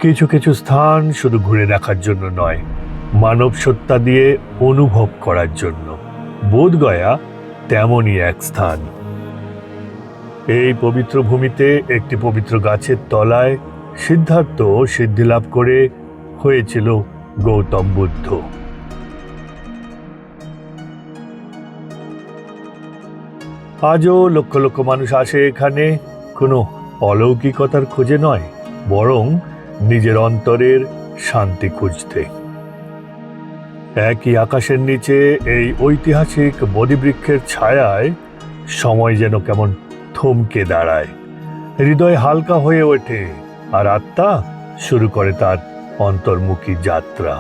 কিছু কিছু স্থান শুধু ঘুরে দেখার জন্য নয়, মানব সত্তা দিয়ে অনুভব করার জন্য। বোধগয়া তেমনই এক স্থান। এই পবিত্র ভূমিতে একটি পবিত্র গাছের তলায় সিদ্ধার্থ সিদ্ধিলাভ করে হয়েছিল গৌতম বুদ্ধ। আজও লক্ষ লক্ষ মানুষ আসে এখানে কোনো অলৌকিকতার খোঁজে নয়, বরং নিজের অন্তরের শান্তি খুঁজতে। একই আকাশের নিচে এই ঐতিহাসিক বোধিবৃক্ষের ছায়ায় সময় যেন কেমন থমকে দাঁড়ায়, হৃদয় হালকা হয়ে ওঠে, আর আত্মা শুরু করে তার অন্তর্মুখী যাত্রা।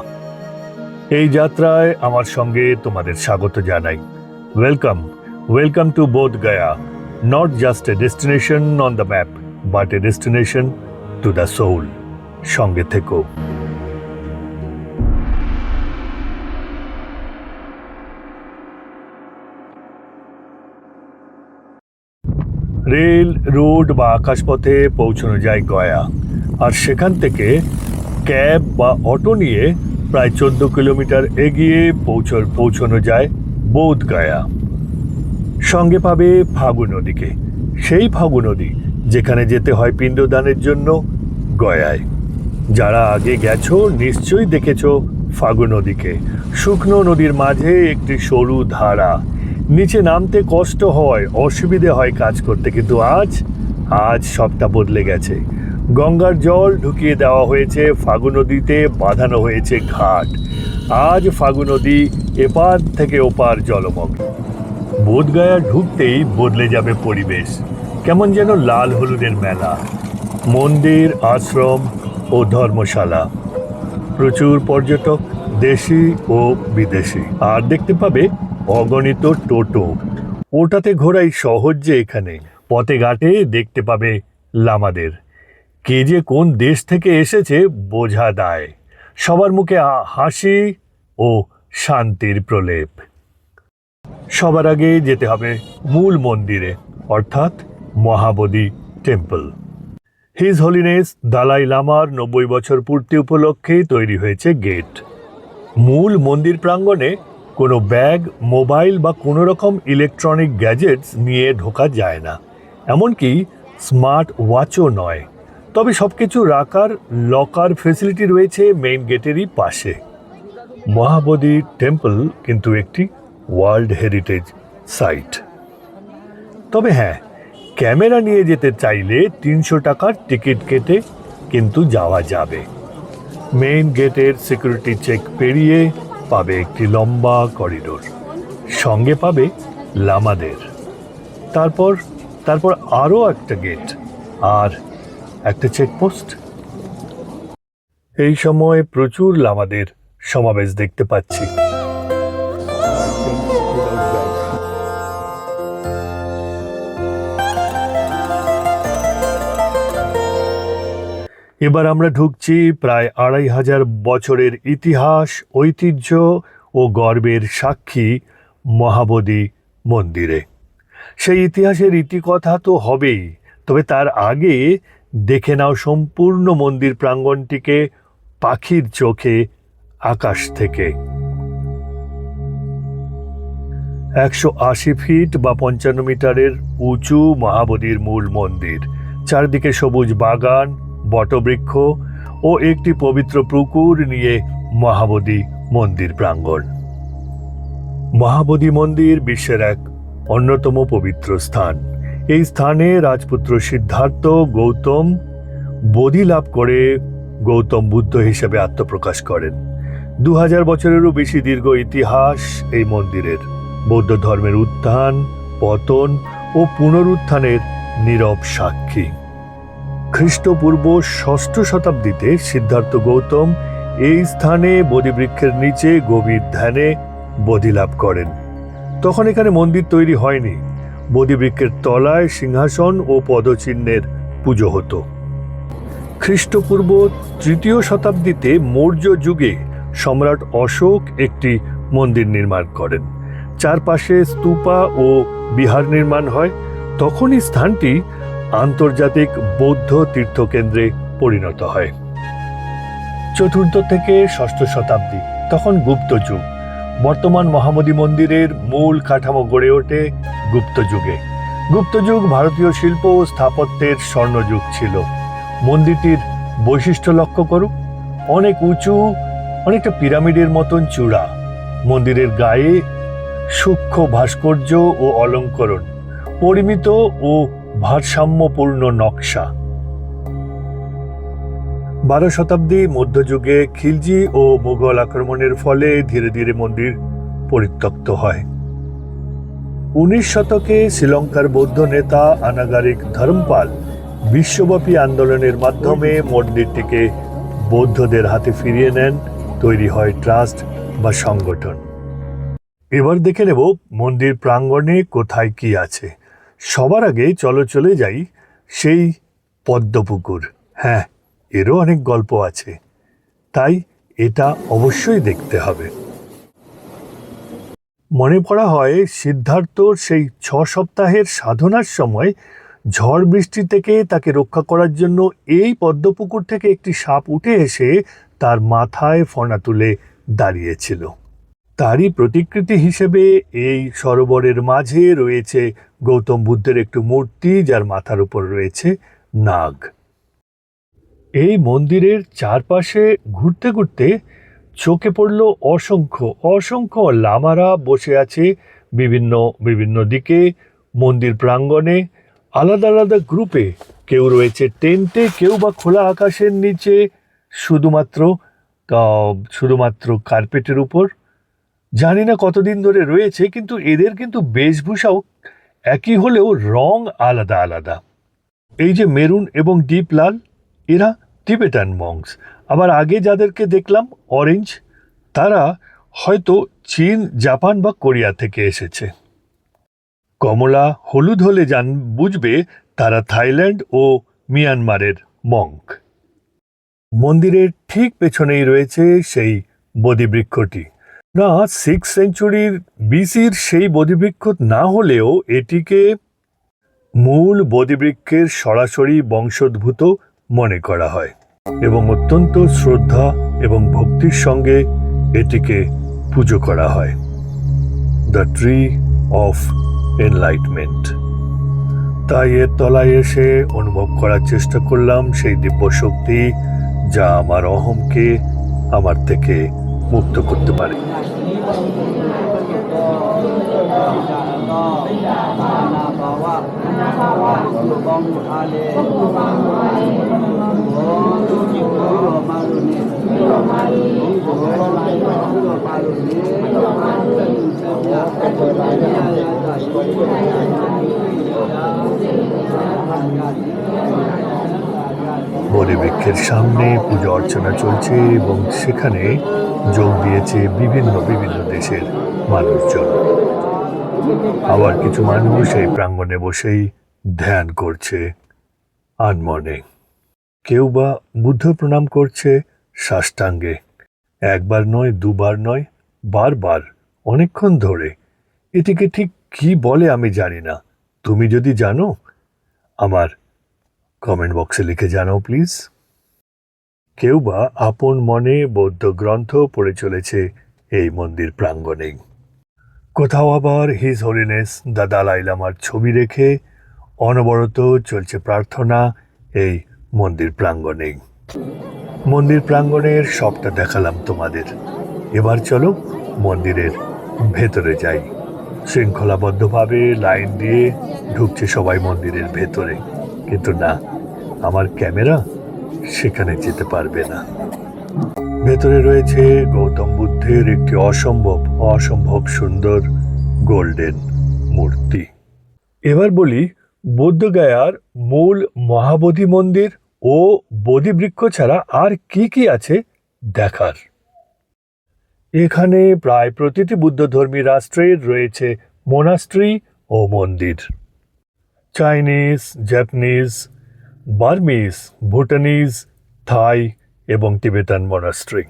এই যাত্রায় আমার সঙ্গে তোমাদের স্বাগত জানাই। Welcome to Bodhgaya, not just a destination on the map, but a destination to the soul. সঙ্গে থেকো। রেল, রোড বা আকাশপথে পৌঁছানো যায় গয়া, আর সেখান থেকে ক্যাব বা অটো নিয়ে প্রায় 14 কিলোমিটার এগিয়ে পৌঁছানো যায় বোধগয়া। সঙ্গে পাবে ফাগু নদীকে, সেই ফাগু নদী যেখানে যেতে হয় পিণ্ডদানের জন্য গয়ায়। যারা আগে গেছো নিশ্চয়ই দেখেছো ফাগু নদীকে, শুকনো নদীর মাঝে একটি সরু ধারা। নিচে নামতে কষ্ট হয়, অসুবিধে হয় কাজ করতে, কিন্তু আজ সবটা বদলে গেছে। গঙ্গার জল ঢুকিয়ে দেওয়া হয়েছে ফাগু নদীতে, বাঁধানো হয়েছে ঘাট। আজ ফাগু নদী এপার থেকে ওপার জলমগ্ন। বোধগয়া ঢুকতেই বদলে যাবে পরিবেশ, কেমন যেন লাল হলুদের মেলা, মন্দির, আশ্রম ও ধর্মশালা, প্রচুর পর্যটক দেশি ও বিদেশি, আর দেখতে পাবে অগণিত টোটো। ওটাতে ঘোরাই সহজ যে এখানে। পথে ঘাটে দেখতে পাবে লামাদের। কে যে কোন দেশ থেকে এসেছে বোঝা দায়। সবার মুখে হাসি ও শান্তির প্রলেপ। সবার আগে যেতে হবে মূল মন্দিরে, অর্থাৎ Mahabodhi temple. His holiness Dalai লামার 90 বছর পূর্তি উপলক্ষে তৈরি হয়েছে গেট। মূল মন্দির প্রাঙ্গণে কোনো ব্যাগ, মোবাইল বা কোনো রকম ইলেকট্রনিক গ্যাজেটস নিয়ে ঢোকা যায় না, এমনকি স্মার্ট ওয়াচও নয়। তবে সব কিছু রাখার লকার ফেসিলিটি রয়েছে মেইন গেটেরই পাশে। মহাবোধি টেম্পল কিন্তু একটি ওয়ার্ল্ড হেরিটেজ সাইট। তবে হ্যাঁ, ক্যামেরা নিয়ে যেতে চাইলে 300 টাকার টিকিট কেটে কিন্তু যাওয়া যাবে। মেইন গেটের সিকিউরিটি চেক পেরিয়ে পাবে একটি লম্বা করিডোর, সঙ্গে পাবে লামাদের। তারপর আরও একটা গেট আর একটা চেকপোস্ট। এই সময় প্রচুর লামাদের সমাবেশ দেখতে পাচ্ছি। এবার আমরা ঢুকছি প্রায় 2500 বছরের ইতিহাস, ঐতিহ্য ও গর্বের সাক্ষী মহাবোধি মন্দিরে। সেই ইতিহাসের ইতিকথা তো হবেই, তবে তার আগে দেখে নাও সম্পূর্ণ মন্দির প্রাঙ্গণটিকে পাখির চোখে আকাশ থেকে। 180 ফিট বা 55 মিটারের উঁচু মহাবোধির মূল মন্দির। চারদিকে সবুজ বাগান, বটবৃক্ষ ও একটি পবিত্র পুকুর নিয়ে মহাবোধি মন্দির প্রাঙ্গণ। মহাবোধি মন্দির বিশ্বের এক অন্যতম পবিত্র স্থান। এই স্থানে রাজপুত্র সিদ্ধার্থ গৌতম বোধি লাভ করে গৌতম বুদ্ধ হিসেবে আত্মপ্রকাশ করেন। 2000 বছরেরও বেশি দীর্ঘ ইতিহাস এই মন্দিরের। বৌদ্ধ ধর্মের উত্থান, পতন ও পুনরুত্থানের নীরব সাক্ষী। খ্রিস্টপূর্ব 6ষ্ঠ শতাব্দীতে সিদ্ধার্থ গৌতম এই স্থানে বোধিবৃক্ষের নিচে গভীর ধ্যানে বোধি লাভ করেন। তখন এখানে মন্দির তৈরি হয়নি। বোধিবৃক্ষের তলায় সিংহাসন ও পদচিহ্নের পুজো হতো। খ্রিস্টপূর্ব 3য় শতাব্দীতে মৌর্য যুগে সম্রাট অশোক একটি মন্দির নির্মাণ করেন। চারপাশে স্তূপা ও বিহার নির্মাণ হয়। তখনই স্থানটি আন্তর্জাতিক বৌদ্ধ তীর্থকেন্দ্রে পরিণত হয়। চতুর্থ থেকে ষষ্ঠ শতাব্দী, তখন গুপ্ত যুগ। বর্তমান মহাবোধি মন্দিরের মূল কাঠামো গড়ে ওঠে গুপ্ত যুগে। গুপ্ত যুগ ভারতীয় শিল্প ও স্থাপত্যের স্বর্ণযুগ ছিল। মন্দিরটির বৈশিষ্ট্য লক্ষ্য করো, অনেক উঁচু, অনেকটা পিরামিডের মতন চূড়া। মন্দিরের গায়ে সূক্ষ্ম ভাস্কর্য ও অলঙ্করণ, পরিমিত ও ভারসাম্যপূর্ণ নকশা। 12 শতাব্দী মধ্যযুগে খিলজি ও মুঘল আক্রমণের ফলে ধীরে ধীরে মন্দির পরিত্যক্ত হয়। 19 শতকে শ্রীলঙ্কার বৌদ্ধ নেতা আনাগারিক ধর্মপাল বিশ্বব্যাপী আন্দোলনের মাধ্যমে মন্দিরটিকে বৌদ্ধদের হাতে ফিরিয়ে নেন। তৈরি হয় ট্রাস্ট বা সংগঠন। এবার দেখে নেব মন্দির প্রাঙ্গণে কোথায় কি আছে। সবার আগে চলো চলে যাই সেই পদ্মপুকুর। হ্যাঁ, এরও অনেক গল্প আছে, তাই এটা অবশ্যই দেখতে হবে। মনে পড়া হয় সিদ্ধার্থর সেই 6 সপ্তাহের সাধনার সময় ঝড় বৃষ্টি থেকে তাকে রক্ষা করার জন্য এই পদ্মপুকুর থেকে একটি সাপ উঠে এসে তার মাথায় ফণা তুলে দাঁড়িয়েছিল। তারই প্রতিকৃতি হিসেবে এই সরোবরের মাঝে রয়েছে গৌতম বুদ্ধের একটি মূর্তি, যার মাথার উপর রয়েছে নাগ। এই মন্দিরের চারপাশে ঘুরতে ঘুরতে চোখে পড়ল অসংখ্য অসংখ্য লামারা বসে আছে বিভিন্ন বিভিন্ন দিকে মন্দির প্রাঙ্গণে, আলাদা আলাদা গ্রুপে। কেউ রয়েছে টেন্টে, কেউ বা খোলা আকাশের নিচে, শুধুমাত্র কার্পেটের উপর। জানি না কতদিন ধরে রয়েছে, কিন্তু এদের কিন্তু বেশভূষাও একই হলেও রং আলাদা আলাদা। এই যে মেরুন এবং ডিপ লাল, এরা টিবেটান মঙ্কস। আবার আগে যাদেরকে দেখলাম অরেঞ্জ, তারা হয়তো চীন, জাপান বা কোরিয়া থেকে এসেছে। কমলা হলুদ হলে বুঝবে তারা থাইল্যান্ড ও মিয়ানমারের মঙ্ক। মন্দিরের ঠিক পেছনেই রয়েছে সেই বোধিবৃক্ষটি। না, 6th সেঞ্চুরির BC-র সেই বোধিবৃক্ষ না হলেও এটিকে মূল বোধিবৃক্ষের সরাসরি বংশোদ্ভূত মনে করা হয় এবং অত্যন্ত শ্রদ্ধা এবং ভক্তির সঙ্গে এটিকে পুজো করা হয়। The tree of enlightenment. তাই এর তলায় এসে অনুভব করার চেষ্টা করলাম সেই দিব্য শক্তি যা আমার অহমকে আমার থেকে মুক্ত করতে পারে। বোধিবৃক্ষের সামনে পূজা অর্চনা চলছে এবং সেখানে যোগ দিয়েছে বিভিন্ন বিভিন্ন দেশের মানুষজন। আবার কিছু মানুষ এই প্রাঙ্গণে বসেই ধ্যান করছে আনমনে। কেউ বা বুদ্ধ প্রণাম করছে সাষ্টাঙ্গে, একবার নয়, দুবার নয়, বারবার, অনেকক্ষণ ধরে। এটিকে ঠিক কি বলে আমি জানি না। তুমি যদি জানো আমার কমেন্ট বক্সে লিখে জানাও প্লিজ। কেউ বা আপন মনে বৌদ্ধ গ্রন্থ পড়ে চলেছে এই মন্দির প্রাঙ্গণেই। কোথাও আবার হিজ হলিনেস দ্য দালাই লামার ছবি রেখে অনবরত চলছে প্রার্থনা এই মন্দির প্রাঙ্গণেই। মন্দির প্রাঙ্গণের সবটা দেখালাম তোমাদের। এবার চলো মন্দিরের ভেতরে যাই। শৃঙ্খলাবদ্ধভাবে লাইন দিয়ে ঢুকছে সবাই মন্দিরের ভেতরে, কিন্তু না, আমার ক্যামেরা সেখানে যেতে পারবে না। ভেতরে রয়েছে গৌতম বুদ্ধের একটি অসম্ভব সুন্দর গোল্ডেন মূর্তি। এবার বলি বোধগয়ার মূল মহাবোধি মন্দির ও বোধিবৃক্ষ ছাড়া আর কি কি আছে দেখার। এখানে প্রায় প্রতিটি বুদ্ধধর্মী রাষ্ট্রের রয়েছে মোনাস্ট্রি ও মন্দির। চাইনিজ, জাপানিজ, বার্মিজ, ভুটানিজ, থাই এবং টিবেটান মনাস্ট্রি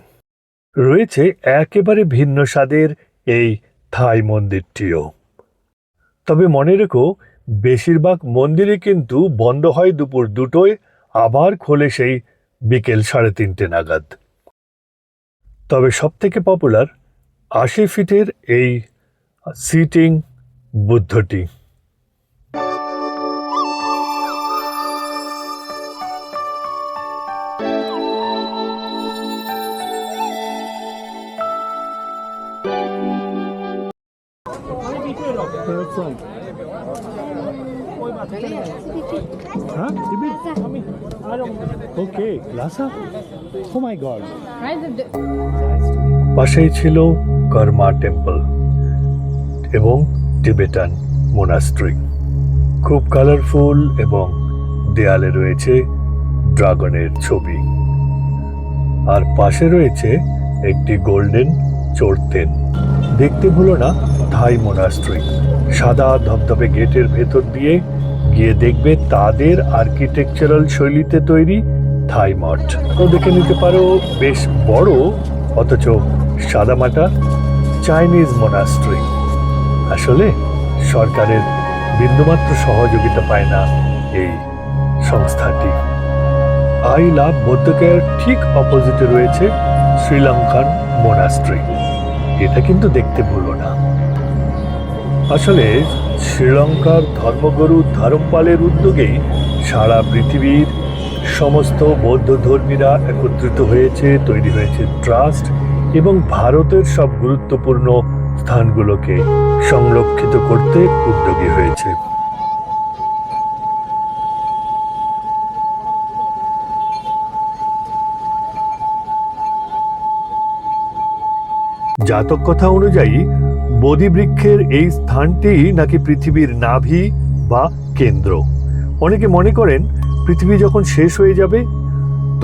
রয়েছে। একেবারে ভিন্ন স্বাদের এই থাই মন্দিরটিও। তবে মনে রেখো, বেশিরভাগ মন্দিরই কিন্তু বন্ধ হয় দুপুর 2টোয়, আবার খোলে সেই বিকেল 3:30 নাগাদ। তবে সবথেকে পপুলার ৮০ ফিটের এই সিটিং বুদ্ধটি। Huh? Okay, Lhasa? Oh my God. পাশেই ছিল কর্মা টেম্পল এবং টিবেটান মোনাস্ট্রি। খুব কালারফুল এবং দেয়ালে রয়েছে ড্রাগনের ছবি। আর পাশে রয়েছে একটি গোল্ডেন চোরতেন। দেখতে ভুলো না থাই মোনাস্ট্রি। সাদা ধবধবে গেটের ভেতর দিয়ে গিয়ে দেখবে তাদের আর্কিটেকচারাল শৈলীতে তৈরি থাই মঠ। তো দেখে নিতে পারো বেশ বড় অথচ সাদামাটা চাইনিজ মোনাস্ট্রি। আসলে সরকারের বিন্দুমাত্র সহযোগিতা পায় না এই সংস্থাটি। আই লাভ বৌদ্ধগয়ার ঠিক অপোজিটে রয়েছে শ্রীলঙ্কান মোনাস্ট্রি। এটা কিন্তু দেখতে ভুলো না। আসলে শ্রীলঙ্কার ধর্মগুরু ধর্মপালের উদ্যোগেই সারা পৃথিবীর সমস্ত বৌদ্ধ ধর্মীরা একত্রিত হয়েছে, তৈরি হয়েছে ট্রাস্ট এবং ভারতের সব গুরুত্বপূর্ণ স্থানগুলোকে সংরক্ষিত করতে উদ্যোগী হয়েছে। জাতক কথা অনুযায়ী বোধি বৃক্ষের এই স্থানটি নাকি পৃথিবীর নাভি বা কেন্দ্র। অনেকে মনে করেন পৃথিবী যখন শেষ হয়ে যাবে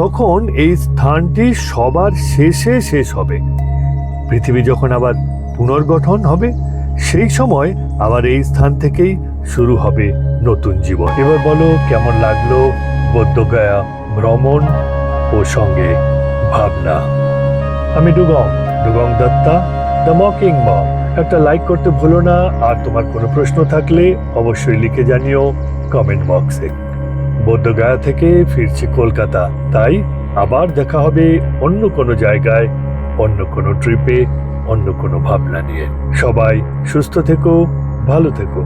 তখন এই স্থানটি সবার শেষে শেষ হবে। পৃথিবী যখন আবার পুনর্গঠন হবে সেই সময় আবার এই স্থান থেকেই শুরু হবে নতুন জীবন। এবার বলো কেমন লাগলো বৌদ্ধগয়া ভ্রমণ ও সঙ্গে ভাবনা। আমি ডুগং দত্তা, দ্য মকিং মম। একটা লাইক করতে ভুলো না, আর তোমার কোনো প্রশ্ন থাকলে অবশ্যই লিখে জানিও কমেন্ট বক্সে। বৌদ্ধগয়া থেকে ফিরছি কলকাতা, তাই আবার দেখা হবে অন্য কোনো জায়গায়, অন্য কোনো ট্রিপে, অন্য কোনো ভাবনা নিয়ে। সবাই সুস্থ থেকো, ভালো থেকো।